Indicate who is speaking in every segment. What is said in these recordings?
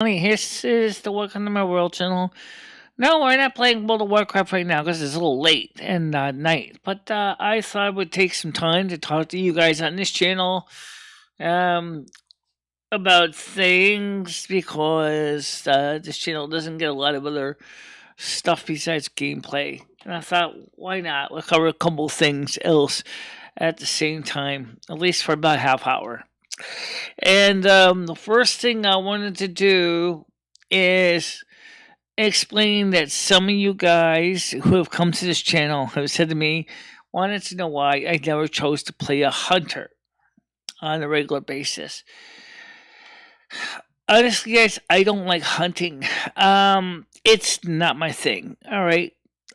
Speaker 1: This is the Welcome to My World channel. No, we're not playing World of Warcraft right now because it's a little late and night. But I thought I would take some time to talk to you guys on this channel um, about things because this channel doesn't get a lot of other stuff besides gameplay. And I thought, why not? We'll cover a couple things else at the same time, at least for about half hour. And the first thing I wanted to do is explain that some of you guys who have come to this channel have said to me, wanted to know why I never chose to play a hunter on a regular basis. Honestly, guys, I don't like hunting. It's not my thing. All right,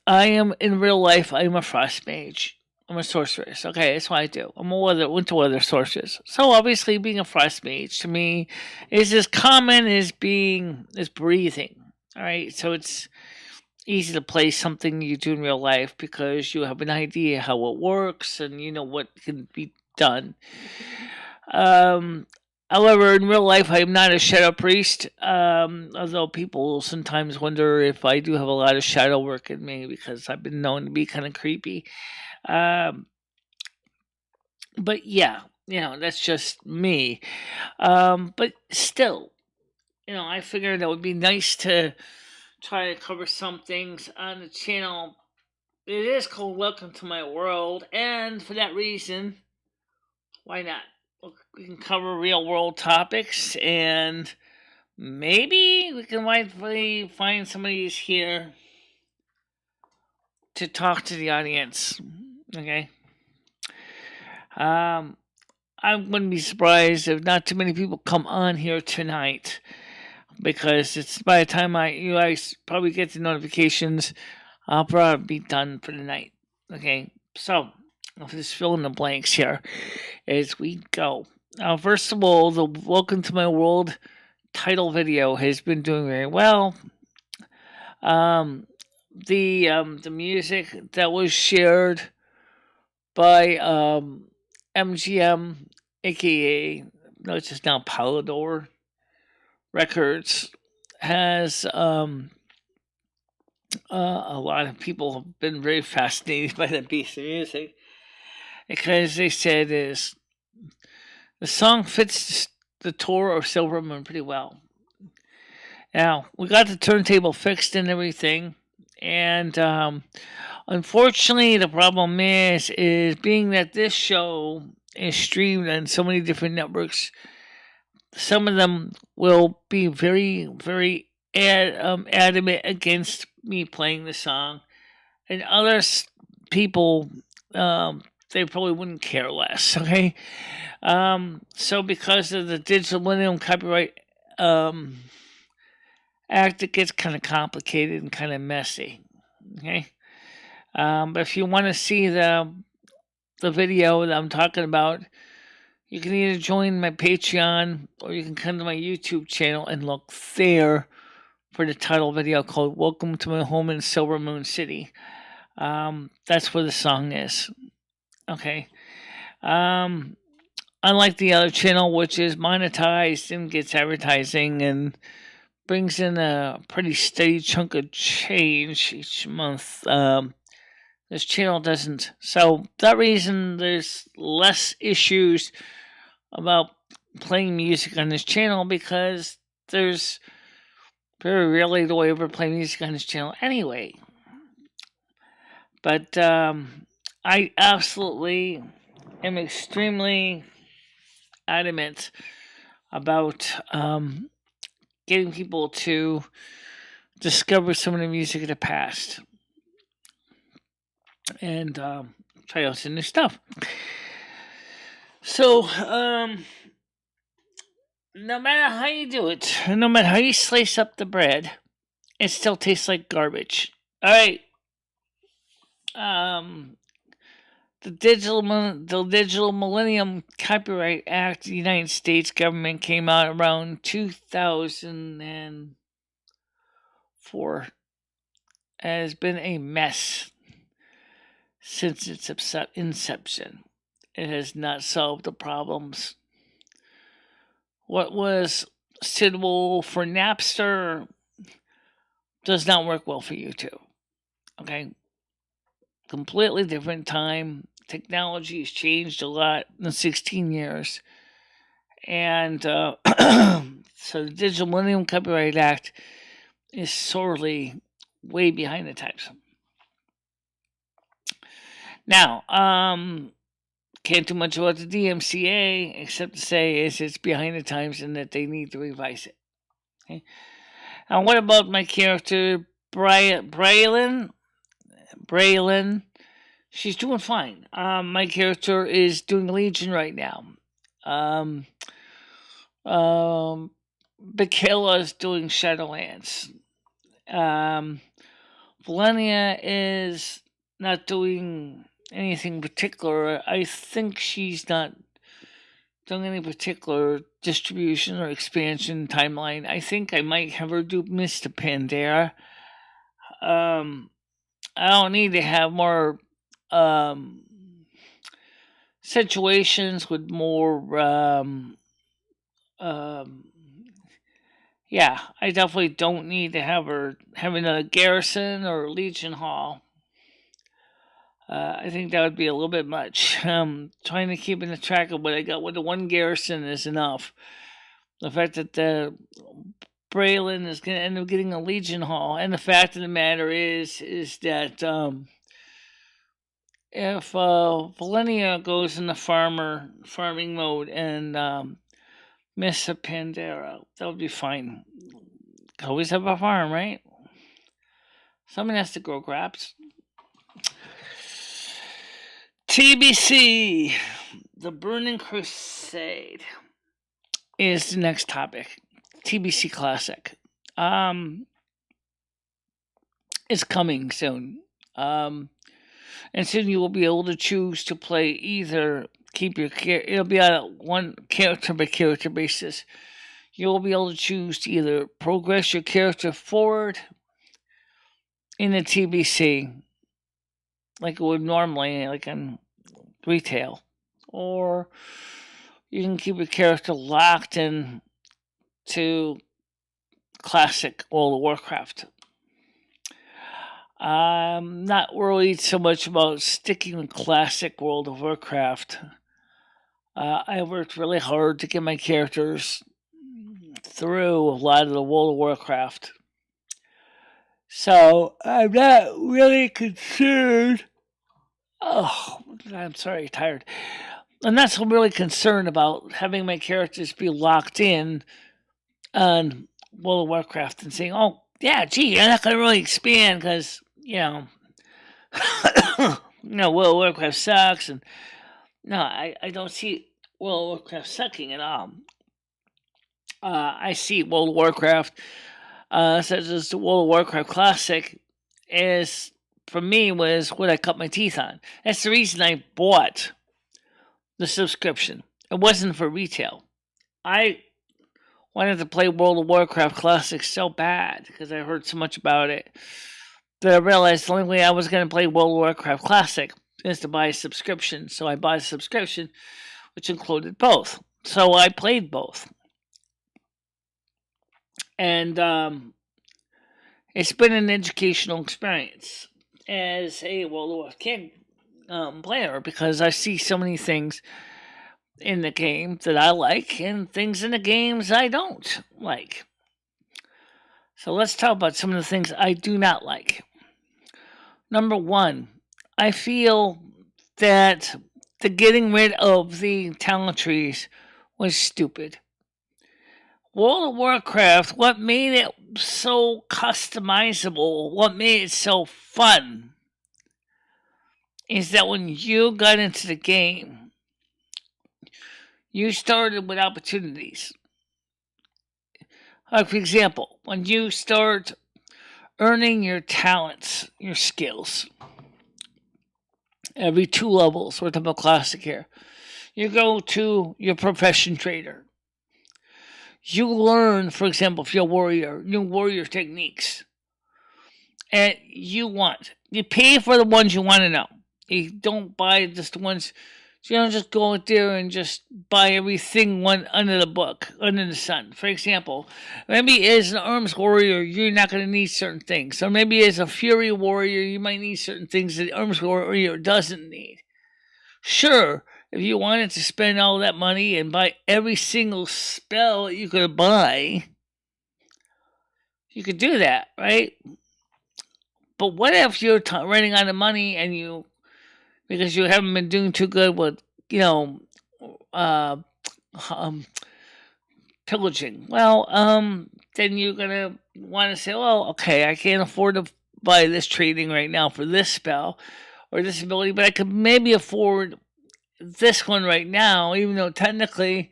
Speaker 1: I am in real life. I'm a frost mage. I'm a sorceress. Okay, that's what I do. I'm a winter weather sorceress. So obviously, being a frost mage to me is as common as breathing. All right, so it's easy to play something you do in real life because you have an idea how it works and you know what can be done. Um, However, in real life, I am not a shadow priest. Although people sometimes wonder if I do have a lot of shadow work in me because I've been known to be kind of creepy. Um, but yeah, that's just me. But still, I figured it would be nice to try to cover some things on the channel. It is called Welcome to My World, and for that reason, why not? We can cover real world topics, and maybe we can rightfully find somebody who's here to talk to the audience. Okay. Um, I wouldn't be surprised if not too many people come on here tonight because it's by the time you guys probably get the notifications, I'll probably be done for the night. Okay, so I'll just fill in the blanks here as we go. First of all, the Welcome to My World title video has been doing very well. The music that was shared by MGM, aka no, it's just now Palador Records, has a lot of people have been very fascinated by that piece of music because they said is the song fits the tour of Silver Moon pretty well. Now we got the turntable fixed and everything, and unfortunately, the problem is being that this show is streamed on so many different networks. Some of them will be very, very adamant against me playing the song, and others people they probably wouldn't care less. Okay, so because of the Digital Millennium Copyright Act, it gets kind of complicated and kind of messy. Okay, but if you want to see the video that I'm talking about, you can either join my Patreon or you can come to my YouTube channel and look there for the title video called Welcome to My Home in Silver Moon City. That's where the song is. Okay. Unlike the other channel, which is monetized and gets advertising and brings in a pretty steady chunk of change each month, this channel doesn't. So, that reason, there's less issues about playing music on this channel because there's very rarely do I ever play music on this channel anyway. But I absolutely am extremely adamant about getting people to discover some of the music of the past and try out some new stuff. So, no matter how you do it, no matter how you slice up the bread, it still tastes like garbage. All right. The Digital Millennium Copyright Act of the United States government came out around 2004. Has been a mess since its inception. It has not solved the problems. What was suitable for Napster does not work well for YouTube. Okay, completely different time. Technology has changed a lot in 16 years, and so the Digital Millennium Copyright Act is sorely way behind the times. Now, can't do much about the DMCA except to say it's behind the times and that they need to revise it. Okay. Now, what about my character Braylon? She's doing fine. My character is doing Legion right now. Michaela's doing Shadowlands. Valenia is not doing anything particular. I think she's not doing any particular distribution or expansion timeline. I think I might have her do Mr. Pandera. I don't need to have more situations with more. Yeah, I definitely don't need to have her having a garrison or Legion Hall. I think that would be a little bit much. Trying to keep in track of what I got with the one garrison is enough. The fact that the Braylon is going to end up getting a Legion Hall, and the fact of the matter is that if Valenia goes in the farming mode and Miss Pandera, that would be fine. Always have a farm, right? Someone has to grow crops. TBC, The Burning Crusade, is the next topic. TBC Classic. It's coming soon. And soon you will be able to choose to play either it'll be on a one character by character basis. You'll be able to choose to either progress your character forward in the TBC, like it would normally, like in retail, or you can keep your character locked in to classic World of Warcraft. I'm not worried so much about sticking with classic World of Warcraft. I worked really hard to get my characters through a lot of the World of Warcraft. So I'm not really concerned. Oh, I'm sorry, tired. I'm not so really concerned about having my characters be locked in on World of Warcraft and saying, oh, yeah, gee, you're not going to really expand because, World of Warcraft sucks. And no, I don't see World of Warcraft sucking at all. I see World of Warcraft, such as the World of Warcraft Classic, for me, was what I cut my teeth on. That's the reason I bought the subscription. It wasn't for retail. I wanted to play World of Warcraft Classic so bad because I heard so much about it that I realized the only way I was going to play World of Warcraft Classic is to buy a subscription. So I bought a subscription, which included both. So I played both. And it's been an educational experience as a World of Warcraft player because I see so many things in the game that I like and things in the games I don't like. So let's talk about some of the things I do not like. Number one, I feel that the getting rid of the talent trees was stupid. World of Warcraft, what made it so customizable, what made it so fun, is that when you got into the game, you started with opportunities. Like, for example, when you start earning your talents, your skills, every 2 levels, we're talking about classic here, you go to your profession trader. You learn, for example, if you're a warrior, new warrior techniques. And you pay for the ones you want to know. You don't buy just the ones So you don't just go out there and just buy everything one under the book, under the sun. For example, maybe as an arms warrior, you're not going to need certain things. Or maybe as a fury warrior, you might need certain things that the arms warrior doesn't need. Sure, if you wanted to spend all that money and buy every single spell you could buy, you could do that, right? But what if you're running out of money and because you haven't been doing too good with, uh, um, pillaging? Well, then you're gonna want to say, well, okay, I can't afford to buy this training right now for this spell or this ability, but I could maybe afford this one right now, even though technically,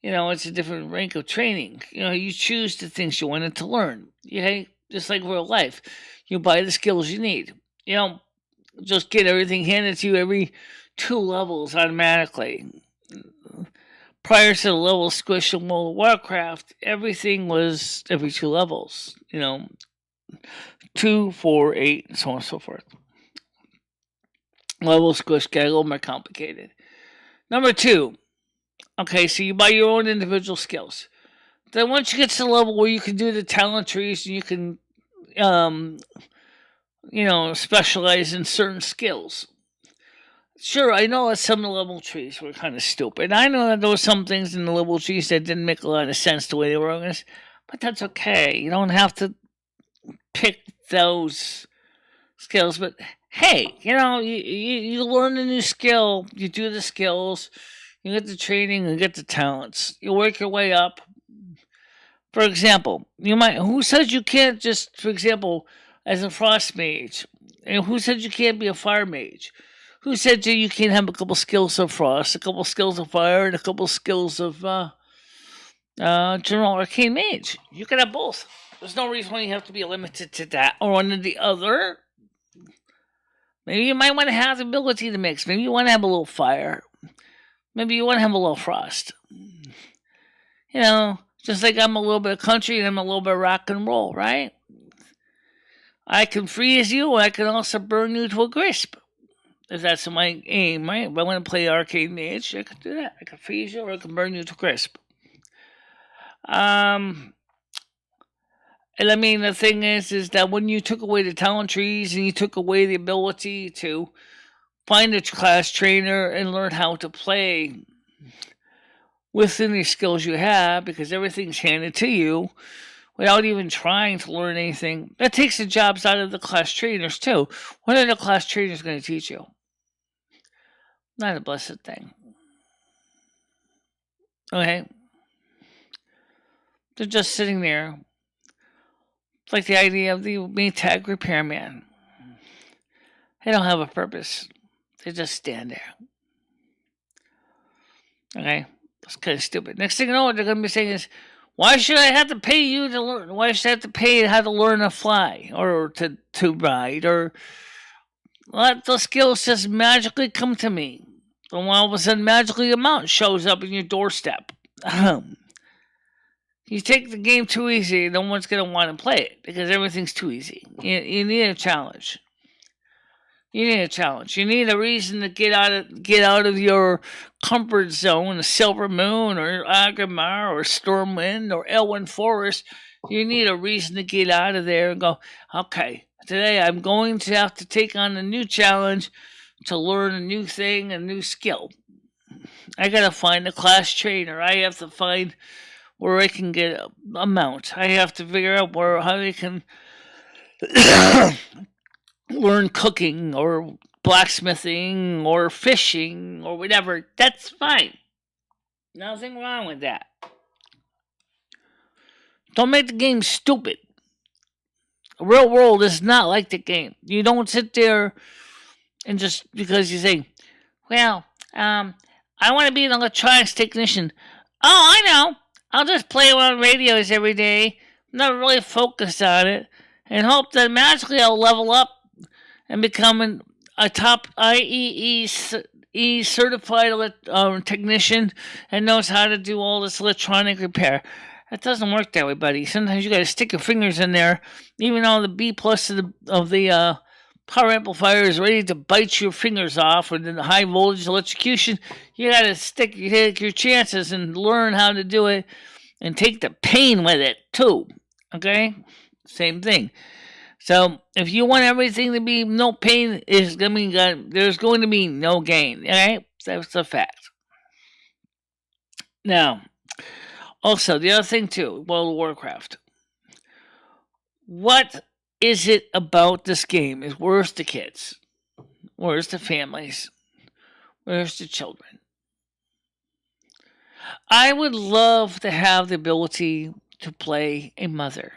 Speaker 1: it's a different rank of training. You choose the things you wanted to learn. Just like real life, you buy the skills you need. You don't just get everything handed to you every 2 levels automatically. Prior to the level squish in World of Warcraft, everything was every 2 levels. 2, 4, 8, and so on and so forth. Level squish got a little more complicated. Number 2. Okay, so you buy your own individual skills. Then once you get to the level where you can do the talent trees and you can, specialize in certain skills. Sure, I know that some of the level trees were kind of stupid. I know that there were some things in the level trees that didn't make a lot of sense the way they were organized, but that's okay. You don't have to pick those skills. But hey, you learn a new skill, you do the skills, you get the training, you get the talents. You work your way up. For example, who said you can't just, for example, as a frost mage, and who said you can't be a fire mage? Who said you can't have a couple skills of frost, a couple skills of fire, and a couple skills of general arcane mage? You can have both. There's no reason why you have to be limited to that or one or the other. Maybe you might want to have the ability to mix. Maybe you want to have a little fire. Maybe you want to have a little frost. Just like I'm a little bit of country and I'm a little bit of rock and roll, right? I can freeze you, and I can also burn you to a crisp. If that's my aim, right? If I want to play arcade mage, I can do that. I can freeze you, or I can burn you to crisp. And I mean, the thing is that when you took away the talent trees and you took away the ability to find a class trainer and learn how to play within the skills you have, because everything's handed to you without even trying to learn anything, that takes the jobs out of the class trainers too. What are the class trainers going to teach you? Not a blessed thing. Okay? They're just sitting there. It's like the idea of the Maytag repairman. They don't have a purpose. They just stand there. Okay? That's kind of stupid. Next thing you know, what they're going to be saying is, why should I have to pay you to learn? Why should I have to pay how to learn to fly or to ride? Or let the skills just magically come to me. And all of a sudden, magically a mountain shows up in your doorstep. You take the game too easy, no one's going to want to play it because everything's too easy. You need a challenge. You need a challenge. You need a reason to get out of your comfort zone, the Silver Moon or Agrimar or Stormwind or Elwyn Forest. You need a reason to get out of there and go, okay, today I'm going to have to take on a new challenge to learn a new thing, a new skill. I got to find a class trainer. I have to find where I can get a mount. I have to figure out how I can learn cooking or blacksmithing or fishing or whatever. That's fine. Nothing wrong with that. Don't make the game stupid. The real world is not like the game. You don't sit there and just because you say, well, I want to be an electronics technician. Oh, I know. I'll just play on radios every day, not really focus on it, and hope that magically I'll level up and become a top IEE certified technician and knows how to do all this electronic repair. That doesn't work that way, buddy. Sometimes you got to stick your fingers in there, even though the B plus of the power amplifier is ready to bite your fingers off, or in the high voltage electrocution, you gotta take your chances and learn how to do it, and take the pain with it too. Okay, same thing. So if you want everything to be no pain, there's going to be no gain. Okay, that's a fact. Now, also the other thing too, World of Warcraft. What is it about this game? Is where's the kids? Where's the families? Where's the children? I would love to have the ability to play a mother.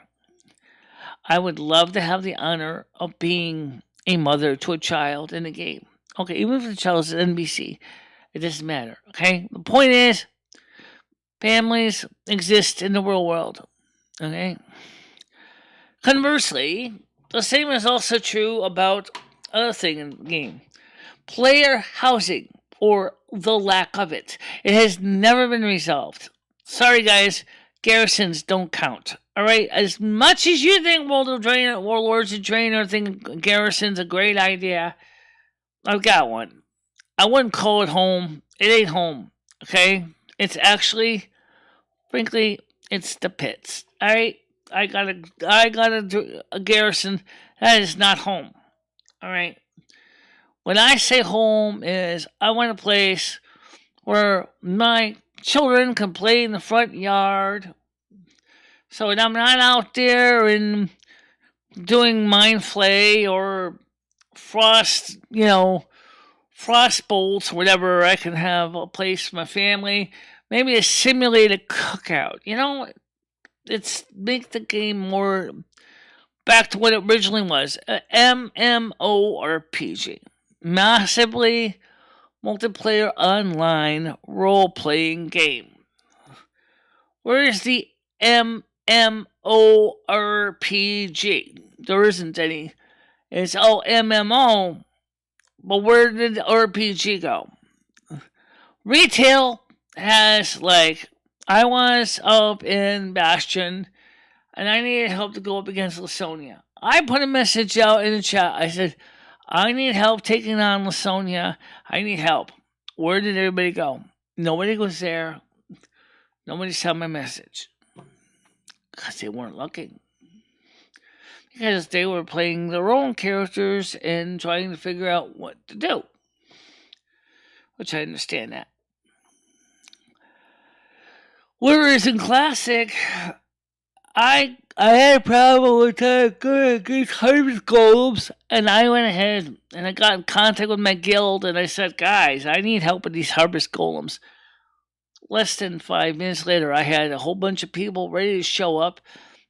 Speaker 1: I would love to have the honor of being a mother to a child in a game. Okay, even if the child is an NBC, it doesn't matter. Okay, the point is, families exist in the real world. Okay. Conversely, the same is also true about other thing in the game: player housing, or the lack of it. It has never been resolved. Sorry, guys, garrisons don't count. All right, as much as you think Warlords of Draenor, or think garrison's a great idea, I've got one. I wouldn't call it home. It ain't home. Okay, it's actually, frankly, it's the pits. All right, I got a garrison that is not home. All right. When I say home, is I want a place where my children can play in the front yard. So when I'm not out there and doing mind flay or frost bolts, whatever, I can have a place for my family. Maybe a simulated cookout. It's make the game more back to what it originally was, a MMORPG. Massively multiplayer online role-playing game. Where is the MMORPG? There isn't any. It's all MMO, but where did the RPG go? Retail has, I was up in Bastion, and I needed help to go up against Lasonia. I put a message out in the chat. I said, I need help taking on Lasonia. I need help. Where did everybody go? Nobody was there. Nobody saw my message. Because they weren't looking. Because they were playing their own characters and trying to figure out what to do. Which I understand that. Whereas in Classic, I had a problem with these harvest golems, and I went ahead and I got in contact with my guild, and I said, guys, I need help with these harvest golems. Less than 5 minutes later, I had a whole bunch of people ready to show up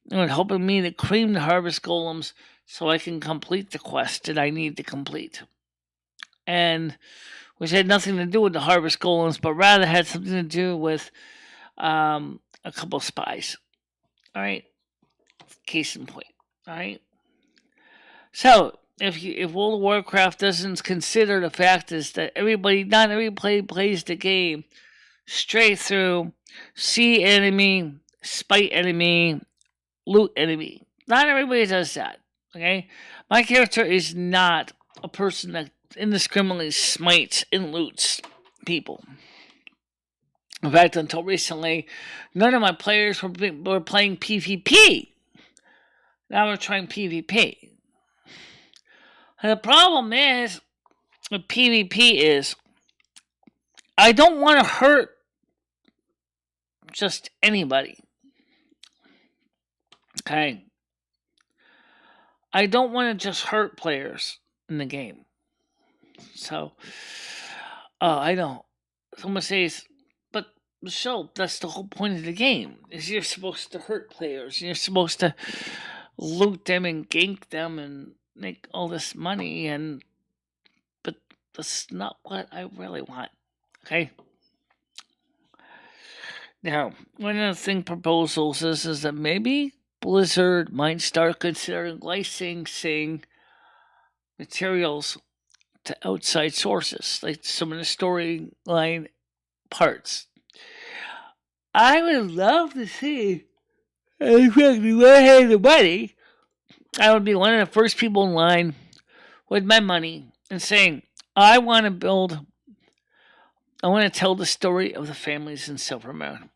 Speaker 1: and helping me to cream the harvest golems so I can complete the quest that I need to complete. And which had nothing to do with the harvest golems, but rather had something to do with a couple of spies. All right, case in point. All right. So if World of Warcraft doesn't consider the fact is that not everybody plays the game straight through, see enemy, spite enemy, loot enemy. Not everybody does that. Okay, my character is not a person that indiscriminately smites and loots people. In fact, until recently, none of my players were playing PvP. Now we're trying PvP. And the problem is with PvP is I don't want to hurt just anybody. Okay? I don't want to just hurt players in the game. So, I don't. Someone says, but Michelle, that's the whole point of the game. Is you're supposed to hurt players. You're supposed to loot them and gank them and make all this money, but that's not what I really want. Okay? Now, one of the thing proposals is that maybe Blizzard might start considering licensing materials to outside sources, like some of the storyline parts. I would love to see, if I had the money, I would be one of the first people in line with my money and saying, I want to tell the story of the families in Silvermount.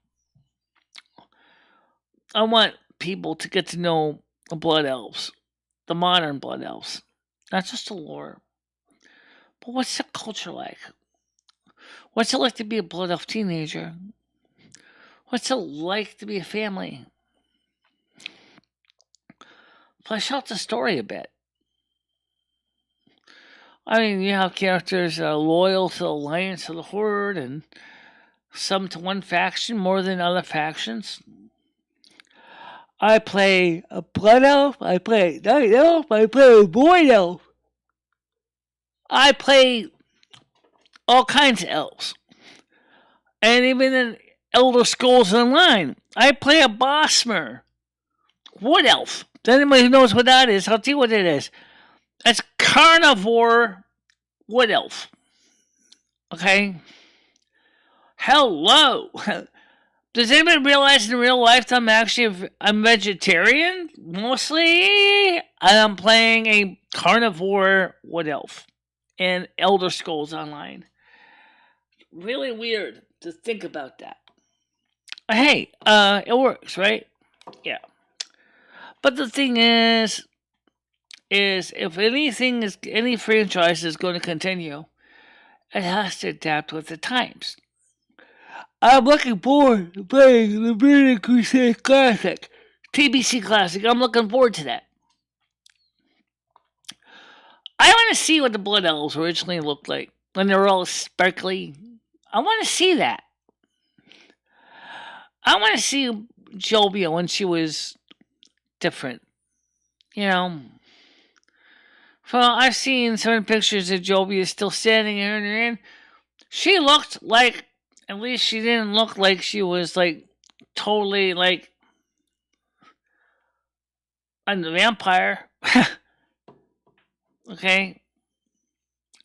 Speaker 1: I want people to get to know the Blood Elves, the modern Blood Elves, not just the lore, but what's the culture like? What's it like to be a Blood Elf teenager? What's it like to be a family? Flesh out the story a bit. I mean, you have characters loyal to the Alliance of the Horde and some to one faction more than other factions. I play a Blood Elf, I play a Night Elf, I play a Void Elf. I play all kinds of elves. And even in Elder Scrolls Online, I play a Bosmer Wood Elf. Anybody who knows what that is, I'll tell you what it is. It's Carnivore Wood Elf. Okay? Hello! Does anybody realize in real life that I'm vegetarian? Mostly, and I'm playing a Carnivore Wood Elf in Elder Scrolls Online. Really weird to think about that. Hey, it works, right? Yeah. But the thing is if any franchise is going to continue, it has to adapt with the times. I'm looking forward to playing the Burning Crusade Classic, TBC Classic. I'm looking forward to that. I want to see what the Blood Elves originally looked like when they were all sparkly. I want to see that. I want to see Jovia when she was different. You know. Well, I've seen some pictures of Jovia still standing here and there. She looked like, at least she didn't look like she was like totally like a vampire. Okay?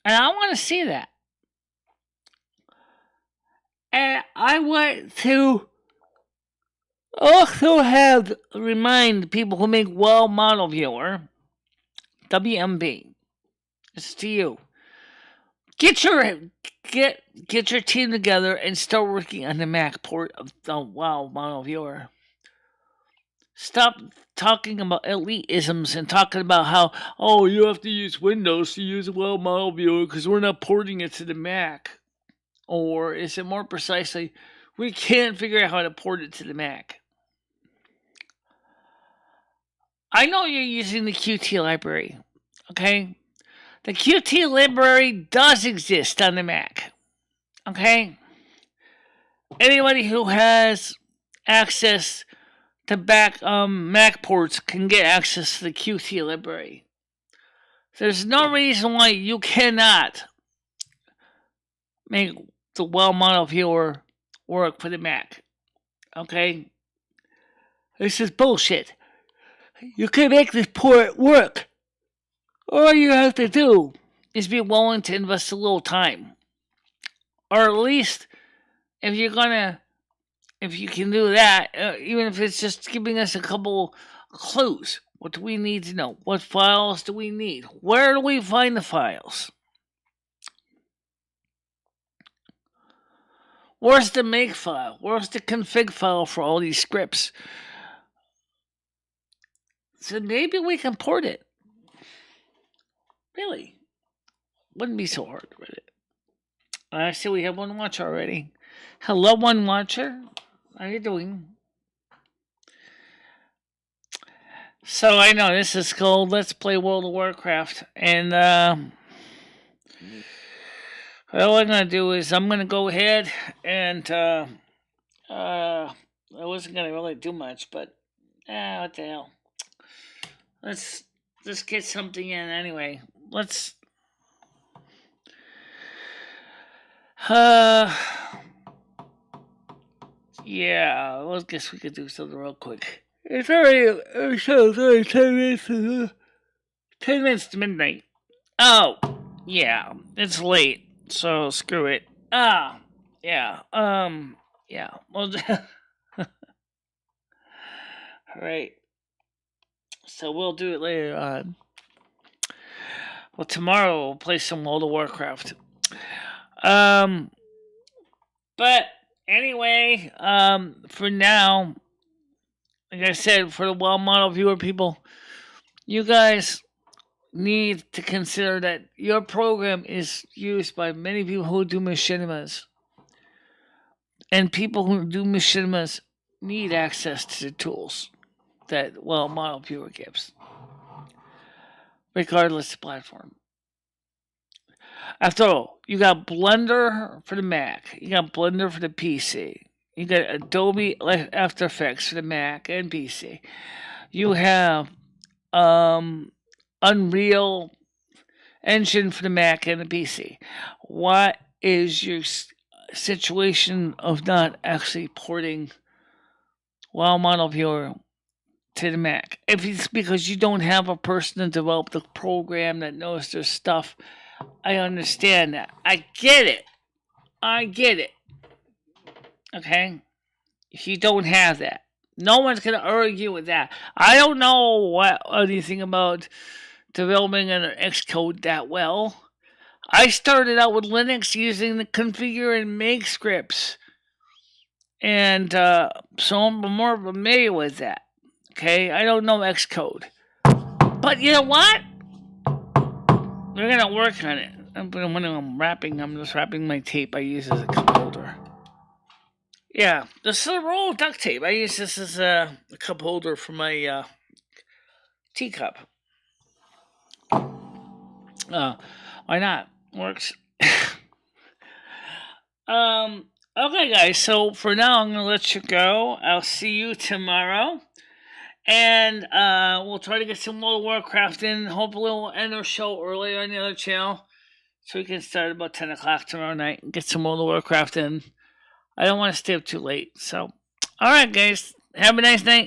Speaker 1: And I want to see that. And I want to also remind people who make Well Model Viewer, WMB, it's to you. Get your team together and start working on the Mac port of the WoW Model Viewer. Stop talking about elitisms and talking about how, you have to use Windows to use a WoW Model Viewer because we're not porting it to the Mac. Or is it more precisely, we can't figure out how to port it to the Mac? I know you're using the Qt library, okay? The Qt library does exist on the Mac, okay? Anybody who has access to Mac ports can get access to the Qt library. There's no reason why you cannot make the Well Model Viewer work for the Mac, okay? This is bullshit. You can make this port work. All you have to do is be willing to invest a little time. Or at least, if you can do that, even if it's just giving us a couple clues. What do we need to know? What files do we need? Where do we find the files? Where's the make file? Where's the config file for all these scripts? So maybe we can port it. Really? Wouldn't be so hard with it. I see we have one watcher already. Hello, one watcher. How you doing? So I know this is called Let's Play World of Warcraft. And all I'm going to do is I'm going to go ahead and I wasn't going to really do much, but what the hell. Let's just get something in anyway. Let's yeah, I guess we could do something real quick. It's already 10 minutes to midnight. Oh, yeah, it's late, so screw it. Yeah, yeah, well, alright, so we'll do it later on. Well, tomorrow we'll play some World of Warcraft. Um, but anyway, for now, like I said, for the well model viewer people, you guys need to consider that your program is used by many people who do machinimas. And people who do machinimas need access to the tools that well model viewer gives, regardless of platform. After all, you got Blender for the Mac, you got Blender for the PC, you got Adobe After Effects for the Mac and PC. You have Unreal Engine for the Mac and the PC. What is your situation of not actually porting WoW Model Viewer to the Mac? If it's because you don't have a person to develop the program that knows their stuff, I understand that. I get it. Okay? If you don't have that, no one's going to argue with that. I don't know anything about developing an Xcode that well. I started out with Linux using the configure and make scripts. And so I'm more familiar with that. Okay? I don't know Xcode. But you know what? We're going to work on it. When I'm wrapping, I'm just wrapping my tape I use as a cup holder. Yeah, this is a roll of duct tape. I use this as a cup holder for my teacup. Why not? Works. Okay, guys. So for now, I'm gonna let you go. I'll see you tomorrow, and we'll try to get some more Warcraft in. Hopefully, we'll end our show earlier on the other channel, so we can start about 10 o'clock tomorrow night and get some more Warcraft in. I don't want to stay up too late. So, all right, guys. Have a nice night.